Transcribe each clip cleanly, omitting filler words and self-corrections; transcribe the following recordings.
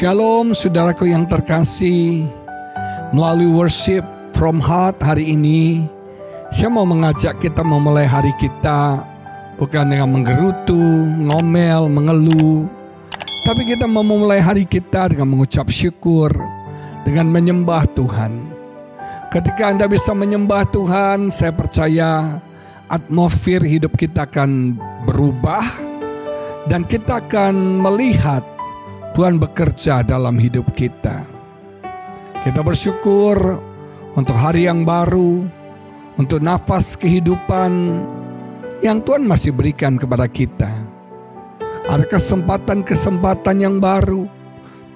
Shalom saudaraku yang terkasih. Melalui worship from heart hari ini, saya mau mengajak kita memulai hari kita bukan dengan menggerutu, ngomel, mengeluh, tapi kita mau memulai hari kita dengan mengucap syukur, dengan menyembah Tuhan. Ketika Anda bisa menyembah Tuhan, saya percaya atmosfer hidup kita akan berubah dan kita akan melihat Tuhan bekerja dalam hidup kita. Kita bersyukur untuk hari yang baru, untuk nafas kehidupan yang Tuhan masih berikan kepada kita. Ada kesempatan-kesempatan yang baru,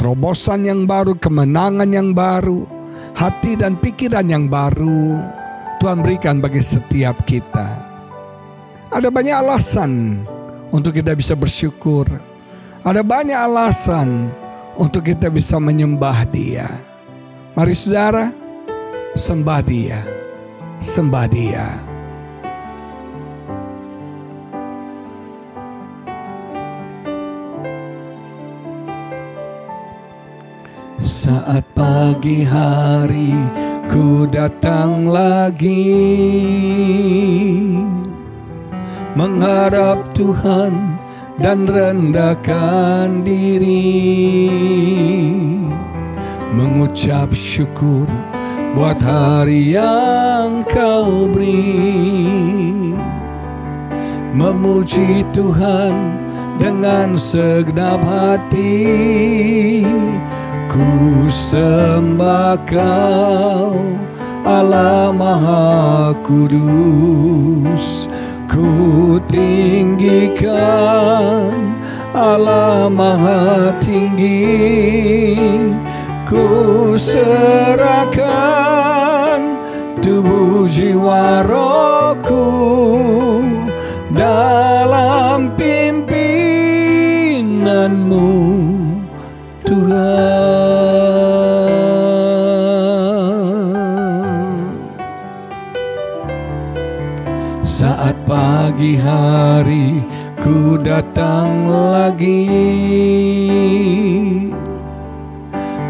terobosan yang baru, kemenangan yang baru, hati dan pikiran yang baru Tuhan berikan bagi setiap kita. Ada banyak alasan untuk kita bisa bersyukur. Ada banyak alasan untuk kita bisa menyembah Dia. Mari saudara, sembah Dia, sembah Dia. Saat pagi hari ku datang lagi menghadap Tuhan dan rendahkan diri, mengucap syukur buat hari yang Kau beri, memuji Tuhan dengan segenap hati. Ku sembah Kau, Allah Maha Kudus. Ku tinggikan Allah Maha Tinggi. Ku serahkan tubuh jiwa rohku dalam pimpinanmu Tuhan. Saat pagi hari ku datang lagi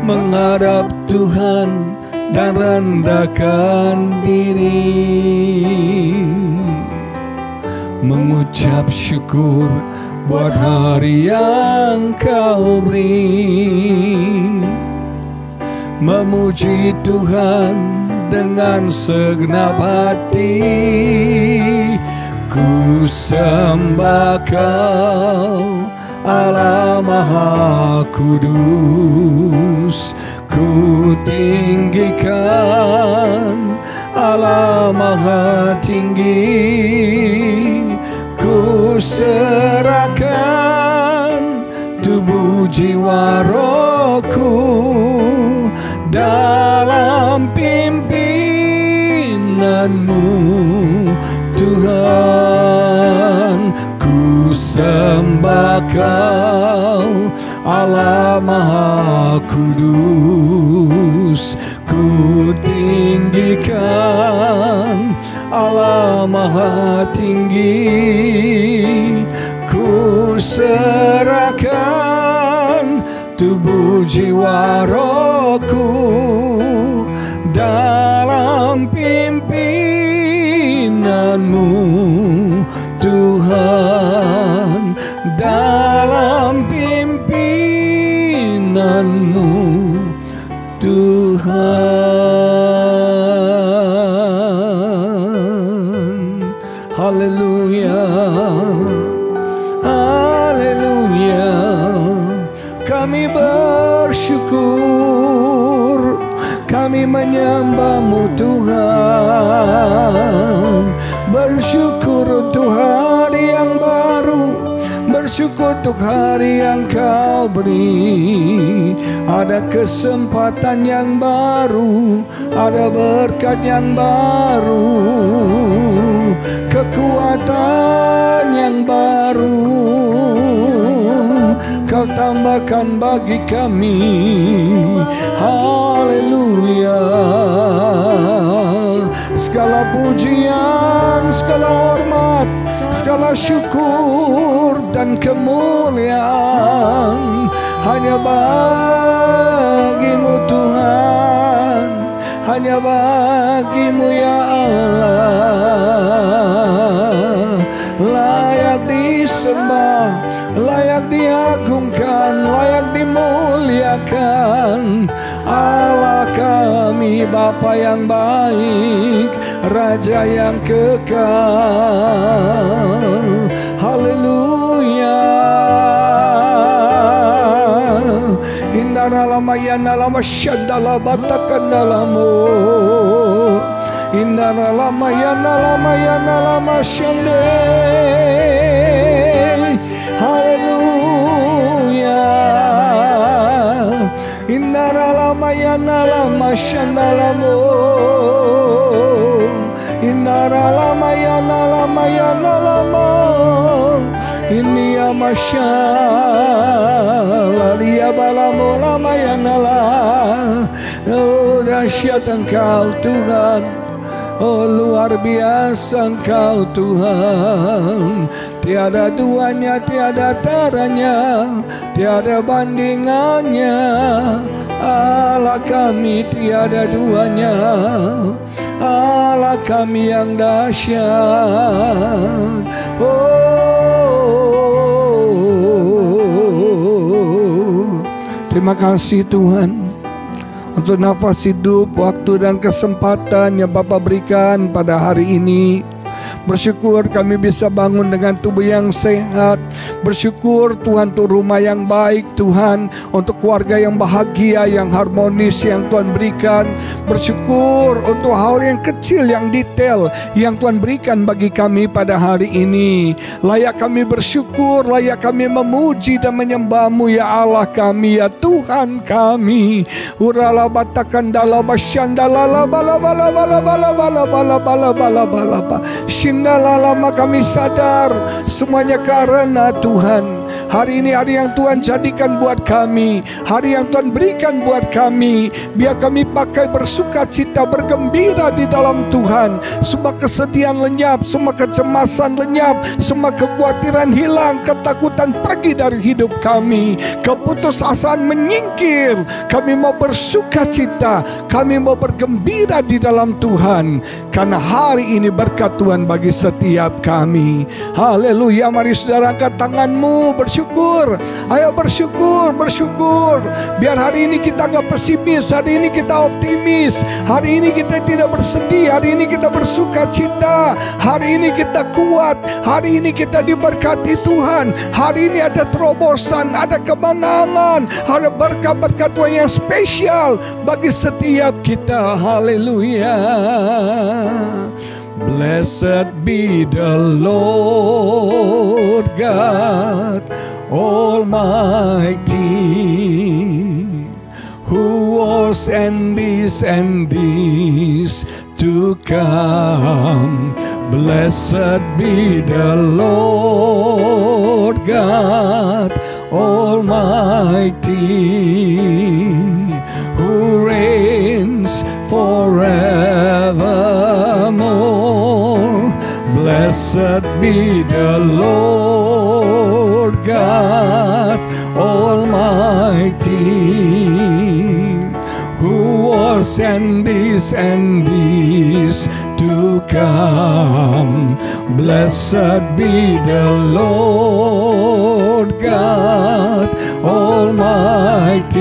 menghadap Tuhan dan rendahkan diri, mengucap syukur buat hari yang Kau beri, memuji Tuhan dengan segenap hati. Ku sembah Kau, Allah Maha Kudus. Ku tinggikan Allah Maha Tinggi. Ku serahkan tubuh jiwa rohku dalam pimpinanmu Tuhan. Ku sembah Kau, Allah Maha Kudus. Ku tinggikan Allah Maha Tinggi. Ku serahkan tubuh jiwa rohku dalam pimpinanmu Tuhan, dalam pimpinanmu Tuhan. Haleluya, haleluya. Kami bersyukur, kami menyembah-Mu Tuhan. Bersyukur untuk hari yang baru, bersyukur untuk hari yang Kau beri. Ada kesempatan yang baru, ada berkat yang baru, kekuatan yang baru Kau tambahkan bagi kami. Haleluya. Segala pujian, segala hormat, segala syukur dan kemuliaan hanya bagimu Tuhan, hanya bagimu ya Allah. Layak disembah, layak diagungkan, layak dimuliakan. Allah kami, Bapa yang baik, Raja yang kekal. Haleluya. Indara lama yana lama syadala batakan dalamu. Indara lama yana lama syande. Haleluya. Indara lama yana syandalamu. Indara lama yana lama. Ini ya masyaallah dia balamu lama yanala. Oh dahsyat Engkau Tuhan, oh luar biasa Engkau Tuhan. Tiada duanya, tiada taranya, tiada bandingannya. Allah kami tiada duanya, Allah kami yang dahsyat. Terima kasih Tuhan untuk nafas hidup, waktu dan kesempatan yang Bapa berikan pada hari ini. Bersyukur kami bisa bangun dengan tubuh yang sehat. Bersyukur Tuhan untuk rumah yang baik Tuhan, untuk keluarga yang bahagia, yang harmonis yang Tuhan berikan. Bersyukur untuk hal yang kecil, yang detail yang Tuhan berikan bagi kami pada hari ini. Layak kami bersyukur, layak kami memuji dan menyembah-Mu ya Allah kami, ya Tuhan kami. Urala batakan dala basyandala bala bala bala bala bala bala bala bala bala bala. Lama kami sadar semuanya karena Tuhan. Hari ini hari yang Tuhan jadikan buat kami, hari yang Tuhan berikan buat kami. Biar kami pakai bersuka cita, bergembira di dalam Tuhan. Semua kesedihan lenyap, semua kecemasan lenyap, semua kekhawatiran hilang, ketakutan pergi dari hidup kami, keputusasaan menyingkir. Kami mau bersuka cita, kami mau bergembira di dalam Tuhan, karena hari ini berkat Tuhan bagi setiap kami. Haleluya. Mari saudara angkat tanganmu, bersyukur. Ayo bersyukur, bersyukur. Biar hari ini kita gak pesimis, hari ini kita optimis, hari ini kita tidak bersedih, hari ini kita bersuka cita, hari ini kita kuat, hari ini kita diberkati Tuhan, hari ini ada terobosan, ada kemenangan, ada berkat-berkat Tuhan yang spesial bagi setiap kita. Haleluya. Blessed be the Lord God Almighty, who was and is to come. Blessed be the Lord God Almighty, who reigns forevermore. Blessed be the Lord God Almighty, who was and is to come. Blessed be the Lord God Almighty,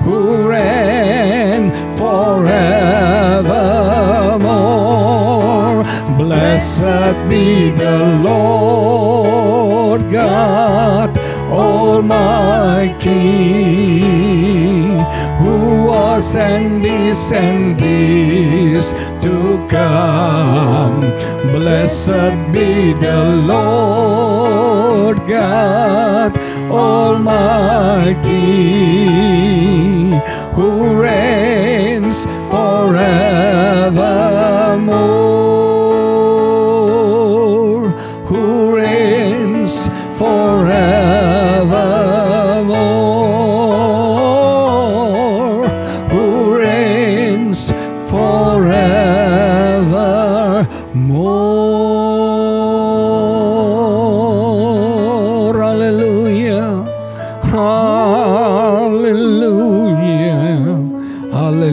who reigns forevermore. Blessed be the Lord God Almighty, who was and is to come. Blessed be the Lord God Almighty, who reigns forevermore, who reigns forevermore, who reigns forevermore. Hallelujah.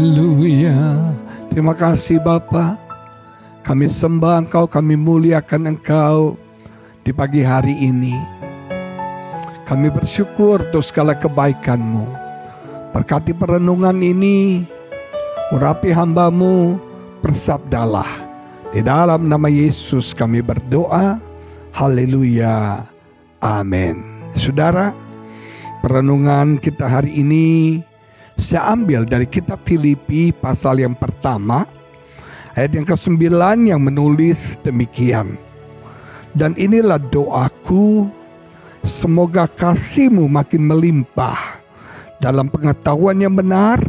Haleluya. Terima kasih Bapa. Kami sembah Engkau, kami muliakan Engkau di pagi hari ini. Kami bersyukur untuk segala kebaikan-Mu. Berkati perenungan ini, urapi hamba-Mu, bersabdalah. Di dalam nama Yesus kami berdoa. Haleluya. Amin. Saudara, perenungan kita hari ini saya ambil dari kitab Filipi pasal yang pertama, ayat yang ke-9 yang menulis demikian. Dan inilah doaku, semoga kasih-Mu makin melimpah dalam pengetahuan yang benar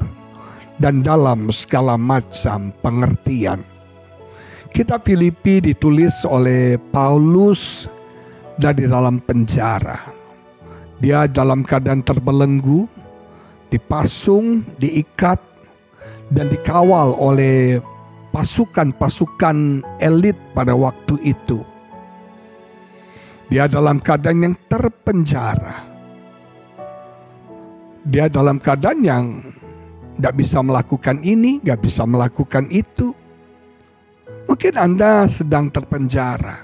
dan dalam segala macam pengertian. Kitab Filipi ditulis oleh Paulus dari dalam penjara. Dia dalam keadaan terbelenggu, dipasung, diikat, dan dikawal oleh pasukan-pasukan elit pada waktu itu. Dia dalam keadaan yang terpenjara. Dia dalam keadaan yang tidak bisa melakukan ini, tidak bisa melakukan itu. Mungkin Anda sedang terpenjara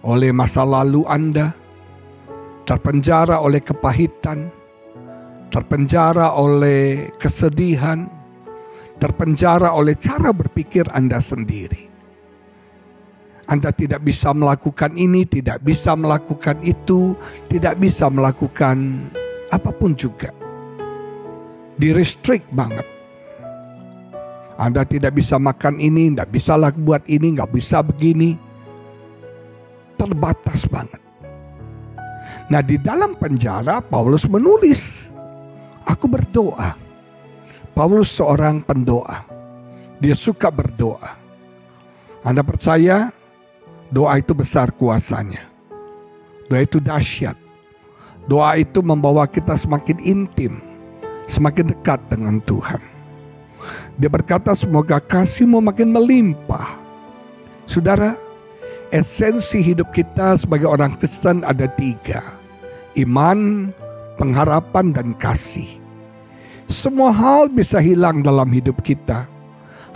oleh masa lalu Anda, terpenjara oleh kepahitan, terpenjara oleh kesedihan, terpenjara oleh cara berpikir Anda sendiri. Anda tidak bisa melakukan ini, tidak bisa melakukan itu, tidak bisa melakukan apapun juga. Di-restrict banget. Anda tidak bisa makan ini, tidak bisa buat ini, nggak bisa begini. Terbatas banget. Nah, di dalam penjara Paulus menulis, aku berdoa. Paulus seorang pendoa. Dia suka berdoa. Anda percaya doa itu besar kuasanya. Doa itu dahsyat. Doa itu membawa kita semakin intim, semakin dekat dengan Tuhan. Dia berkata semoga kasih-Mu makin melimpah. Saudara, esensi hidup kita sebagai orang Kristen ada 3. Iman, pengharapan, dan kasih. Semua hal bisa hilang dalam hidup kita.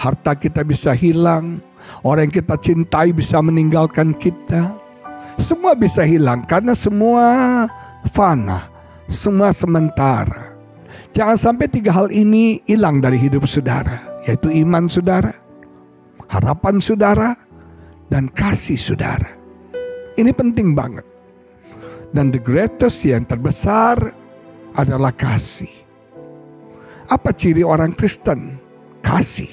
Harta kita bisa hilang. Orang yang kita cintai bisa meninggalkan kita. Semua bisa hilang karena semua fana. Semua sementara. Jangan sampai 3 hal ini hilang dari hidup saudara. Yaitu iman saudara, harapan saudara, dan kasih saudara. Ini penting banget. Dan the greatest yang terbesar adalah kasih. Apa ciri orang Kristen? Kasih.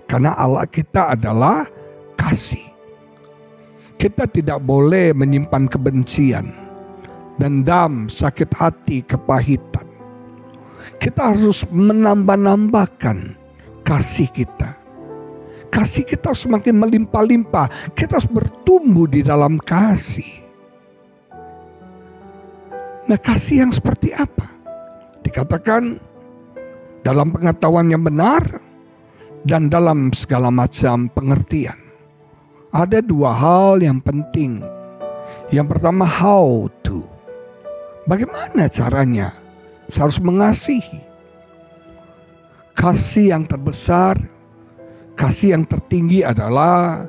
Karena Allah kita adalah kasih. Kita tidak boleh menyimpan kebencian, dendam, sakit hati, kepahitan. Kita harus menambah-nambahkan kasih kita. Kasih kita semakin melimpah-limpah. Kita harus bertumbuh di dalam kasih. Nah, kasih yang seperti apa? Dikatakan dalam pengetahuan yang benar dan dalam segala macam pengertian. Ada 2 hal yang penting. Yang pertama, how to. Bagaimana caranya? Saya harus mengasihi. Kasih yang terbesar, kasih yang tertinggi adalah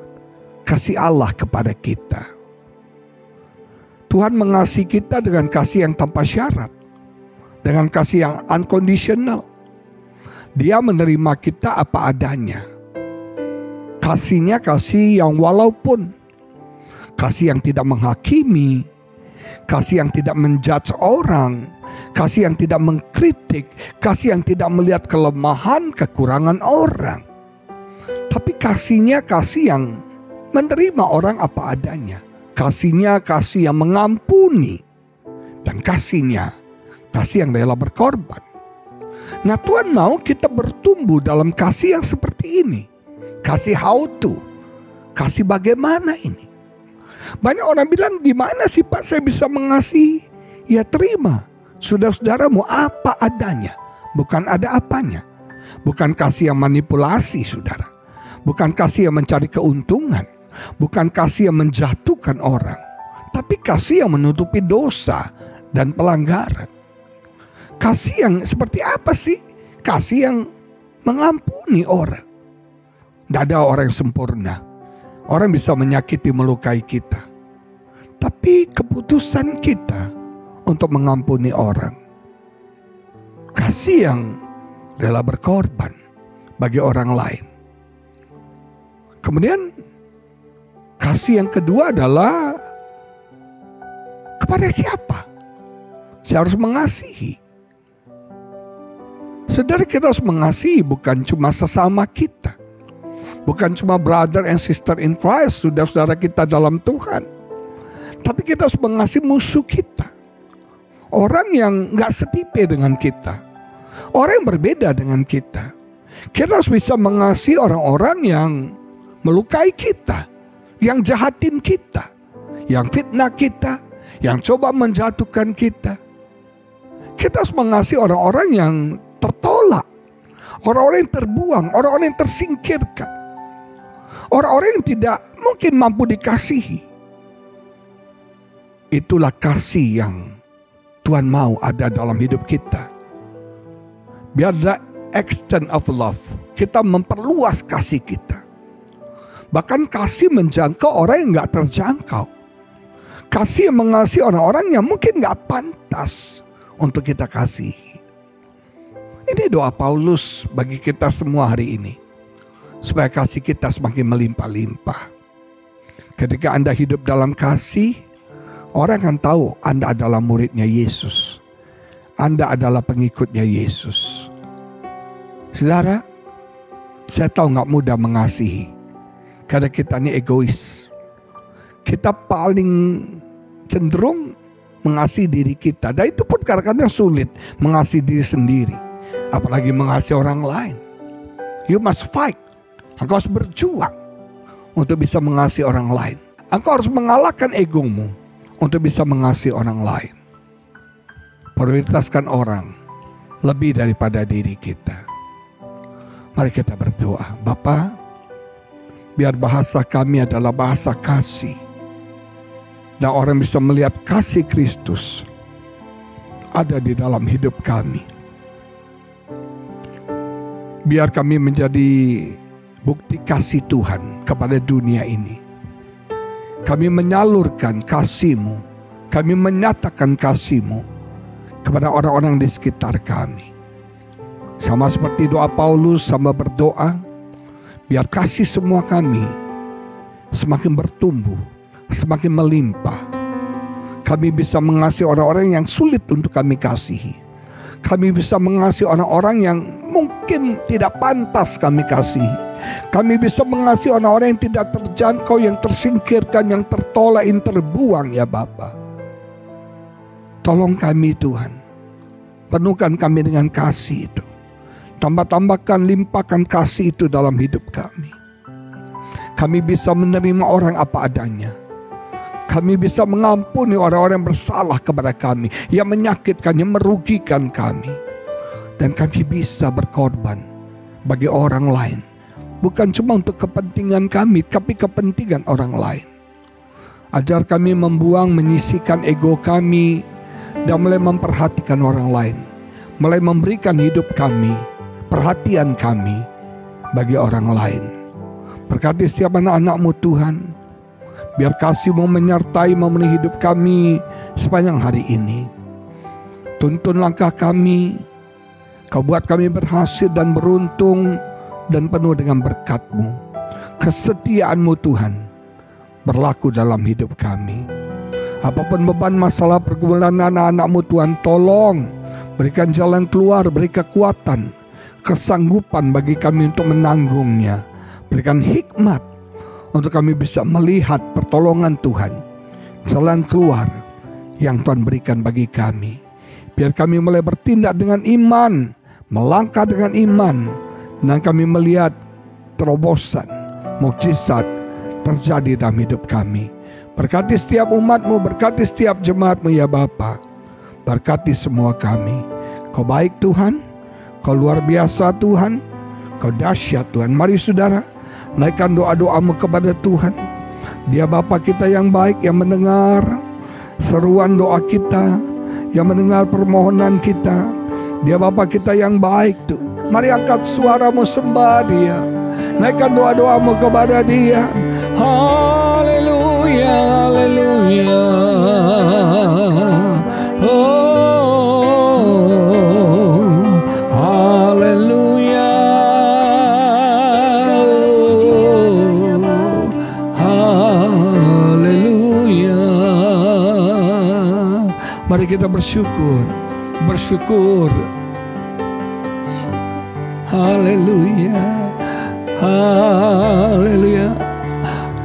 kasih Allah kepada kita. Tuhan mengasihi kita dengan kasih yang tanpa syarat. Dengan kasih yang unconditional. Dia menerima kita apa adanya. Kasihnya kasih yang walaupun. Kasih yang tidak menghakimi. Kasih yang tidak menjudge orang. Kasih yang tidak mengkritik. Kasih yang tidak melihat kelemahan, kekurangan orang. Tapi kasihnya kasih yang menerima orang apa adanya. Kasihnya kasih yang mengampuni. Dan kasihnya kasih yang rela berkorban. Nah, Tuhan mau kita bertumbuh dalam kasih yang seperti ini. Kasih how to. Kasih bagaimana ini. Banyak orang bilang, gimana sih Pak saya bisa mengasihi? Ya terima. Saudara-saudaramu apa adanya. Bukan ada apanya. Bukan kasih yang manipulasi saudara. Bukan kasih yang mencari keuntungan. Bukan kasih yang menjatuhkan orang. Tapi kasih yang menutupi dosa dan pelanggaran. Kasih yang seperti apa sih? Kasih yang mengampuni orang. Tidak ada orang yang sempurna. Orang bisa menyakiti, melukai kita. Tapi keputusan kita untuk mengampuni orang. Kasih yang rela berkorban bagi orang lain. Kemudian kasih yang kedua adalah kepada siapa? Saya harus mengasihi. Saudara, kita harus mengasihi bukan cuma sesama kita. Bukan cuma brother and sister in Christ, saudara-saudara kita dalam Tuhan. Tapi kita harus mengasihi musuh kita. Orang yang gak setipe dengan kita. Orang yang berbeda dengan kita. Kita harus bisa mengasihi orang-orang yang melukai kita, yang jahatin kita, yang fitnah kita, yang coba menjatuhkan kita. Kita harus mengasihi orang-orang yang tertolak, orang-orang yang terbuang, orang-orang yang tersingkirkan, orang-orang yang tidak mungkin mampu dikasihi. Itulah kasih yang Tuhan mau ada dalam hidup kita. Biar the extent of love, kita memperluas kasih kita. Bahkan kasih menjangkau orang yang gak terjangkau. Kasih yang mengasihi orang-orang yang mungkin gak pantas untuk kita kasihi. Ini doa Paulus bagi kita semua hari ini. Supaya kasih kita semakin melimpah-limpah. Ketika Anda hidup dalam kasih, orang akan tahu Anda adalah muridnya Yesus. Anda adalah pengikutnya Yesus. Saudara, saya tahu gak mudah mengasihi. Karena kita ini egois. Kita paling cenderung mengasihi diri kita. Dan itu pun kadang-kadang sulit mengasihi diri sendiri. Apalagi mengasihi orang lain. You must fight. Engkau harus berjuang untuk bisa mengasihi orang lain. Engkau harus mengalahkan egomu untuk bisa mengasihi orang lain. Prioritaskan orang lebih daripada diri kita. Mari kita berdoa. Bapa, biar bahasa kami adalah bahasa kasih. Dan orang bisa melihat kasih Kristus ada di dalam hidup kami. Biar kami menjadi bukti kasih Tuhan kepada dunia ini. Kami menyalurkan kasih-Mu. Kami menyatakan kasih-Mu kepada orang-orang di sekitar kami. Sama seperti doa Paulus, sama berdoa. Biar kasih semua kami semakin bertumbuh, semakin melimpah. Kami bisa mengasihi orang-orang yang sulit untuk kami kasihi. Kami bisa mengasihi orang-orang yang mungkin tidak pantas kami kasihi. Kami bisa mengasihi orang-orang yang tidak terjangkau, yang tersingkirkan, yang tertolak, yang terbuang ya Bapa. Tolong kami Tuhan. Penuhkan kami dengan kasih itu. Tambah-tambahkan, limpahkan kasih itu dalam hidup kami. Kami bisa menerima orang apa adanya. Kami bisa mengampuni orang-orang yang bersalah kepada kami, yang menyakitkan, yang merugikan kami. Dan kami bisa berkorban bagi orang lain. Bukan cuma untuk kepentingan kami, tapi kepentingan orang lain. Ajar kami membuang, menyisihkan ego kami, dan mulai memperhatikan orang lain. Mulai memberikan hidup kami, perhatian kami bagi orang lain. Berkati setiap anak-anak-Mu Tuhan. Biar kasih-Mu menyertai memenuhi hidup kami sepanjang hari ini. Tuntun langkah kami. Kau buat kami berhasil dan beruntung dan penuh dengan berkat-Mu. Kesetiaan-Mu Tuhan berlaku dalam hidup kami. Apapun beban masalah pergumulan anak-anak-Mu Tuhan, tolong berikan jalan keluar, beri kekuatan, kesanggupan bagi kami untuk menanggungnya. Berikan hikmat untuk kami bisa melihat pertolongan Tuhan, jalan keluar yang Tuhan berikan bagi kami. Biar kami mulai bertindak dengan iman, melangkah dengan iman, dan kami melihat terobosan, mukjizat terjadi dalam hidup kami. Berkati setiap umat-Mu, berkati setiap jemaat-Mu ya Bapa. Berkati semua kami. Kau baik Tuhan, Kau luar biasa Tuhan, Kau dahsyat Tuhan. Mari saudara, naikkan doa-doamu kepada Tuhan. Dia Bapa kita yang baik, yang mendengar seruan doa kita, yang mendengar permohonan kita. Dia Bapa kita yang baik tuh. Mari angkat suaramu sembah Dia. Naikkan doa-doamu kepada Dia. Haleluya, haleluya. Oh, haleluya. Haleluya. Mari kita bersyukur. Bersyukur. Haleluya. Haleluya.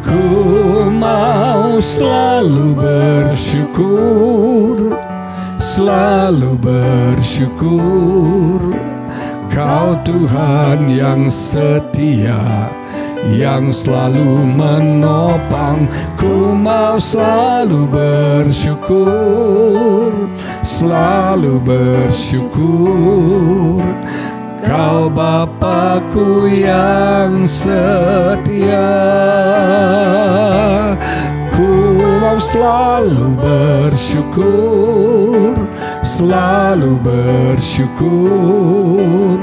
Ku mau selalu bersyukur, selalu bersyukur. Kau Tuhan yang setia, yang selalu menopang. Ku mau selalu bersyukur, selalu bersyukur. Kau Bapakku yang setia. Ku mau selalu bersyukur, selalu bersyukur.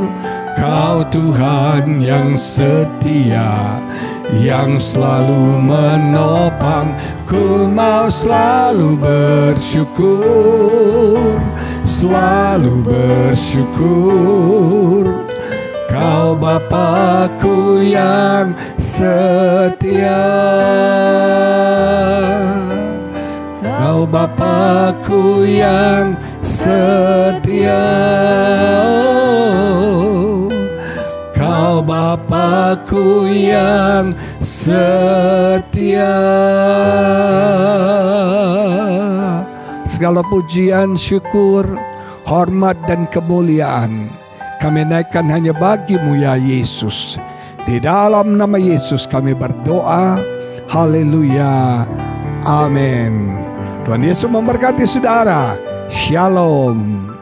Kau Tuhan yang setia, yang selalu menopang. Ku mau selalu bersyukur, selalu bersyukur. Kau Bapakku yang setia. Kau Bapakku yang setia. Kau Bapakku yang setia. Segala pujian, syukur, hormat dan kemuliaan kami naikkan hanya bagi-Mu ya Yesus. Di dalam nama Yesus kami berdoa. Haleluya. Amin. Tuhan Yesus memberkati saudara. Shalom.